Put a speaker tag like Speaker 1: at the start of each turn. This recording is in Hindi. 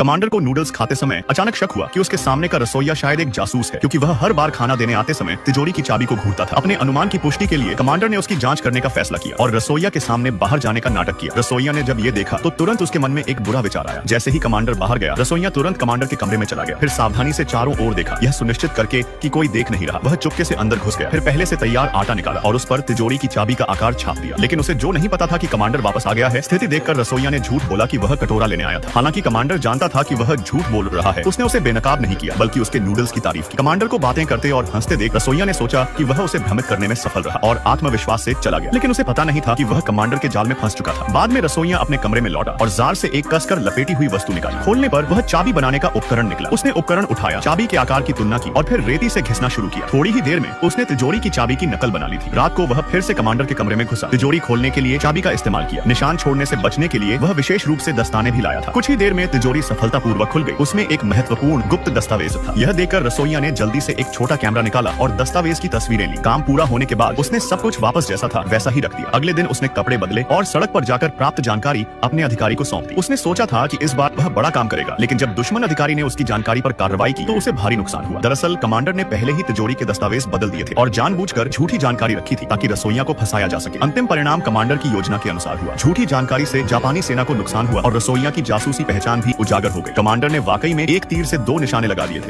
Speaker 1: कमांडर को नूडल्स खाते समय अचानक शक हुआ कि उसके सामने का रसोइया शायद एक जासूस है, क्योंकि वह हर बार खाना देने आते समय तिजोरी की चाबी को घूरता था। अपने अनुमान की पुष्टि के लिए कमांडर ने उसकी जांच करने का फैसला किया और रसोइया के सामने बाहर जाने का नाटक किया। रसोइया ने जब ये देखा तो तुरंत उसके मन में एक बुरा विचार आया। जैसे ही कमांडर बाहर गया, रसोइया तुरंत कमांडर के कमरे में चला गया। फिर सावधानी से चारों ओर देखा, यह सुनिश्चित करके कि कोई देख नहीं रहा। वह चुपके से अंदर घुस गया। फिर पहले से तैयार आटा निकाला और उस पर तिजोरी की चाबी का आकार छाप दिया। लेकिन उसे जो नहीं पता था कि कमांडर वापस आ गया है। स्थिति देखकर रसोइया ने झूठ बोला कि वह कटोरा लेने आया था। हालांकि कमांडर जानता था कि वह झूठ बोल रहा है। उसने उसे बेनकाब नहीं किया, बल्कि उसके नूडल्स की तारीफ की। कमांडर को बातें करते और हंसते देख रसोइया ने सोचा कि वह उसे भ्रमित करने में सफल रहा और आत्मविश्वास से चला गया। लेकिन उसे पता नहीं था कि वह कमांडर के जाल में फंस चुका था। बाद में रसोइया अपने कमरे में लौटा और जार से एक कसकर लपेटी हुई वस्तु निकाली। खोलने पर वह चाबी बनाने का उपकरण निकला। उसने उपकरण उठाया, चाबी के आकार की तुलना की और फिर रेती से घिसना शुरू किया। थोड़ी ही देर में उसने तिजोरी की चाबी की नकल बना ली थी। रात को वह फिर से कमांडर के कमरे में घुसा। तिजोरी खोलने के लिए चाबी का इस्तेमाल किया। निशान छोड़ने से बचने के लिए वह विशेष रूप से दस्ताने भी लाया था। कुछ ही देर में तिजोरी सफलतापूर्वक खुल गई। उसमें एक महत्वपूर्ण गुप्त दस्तावेज था। यह देखकर रसोइया ने जल्दी से एक छोटा कैमरा निकाला और दस्तावेज की तस्वीरें ली। काम पूरा होने के बाद उसने सब कुछ वापस जैसा था वैसा ही रख दिया। अगले दिन उसने कपड़े बदले और सड़क पर जाकर प्राप्त जानकारी अपने अधिकारी को सौंप दी। उसने सोचा था कि इस बार वह बड़ा काम करेगा, लेकिन जब दुश्मन अधिकारी ने उसकी जानकारी पर कार्रवाई की तो उसे भारी नुकसान हुआ। दरअसल कमांडर ने पहले ही तिजोरी के दस्तावेज बदल दिए थे और जानबूझकर झूठी जानकारी रखी थी ताकि रसोइया को फंसाया जा सके। अंतिम परिणाम कमांडर की योजना के अनुसार हुआ। झूठी जानकारी से जापानी सेना को नुकसान हुआ और रसोइया की जासूसी पहचान भी उजागर हो गई। कमांडर ने वाकई में एक तीर से दो निशाने लगा दिए थे।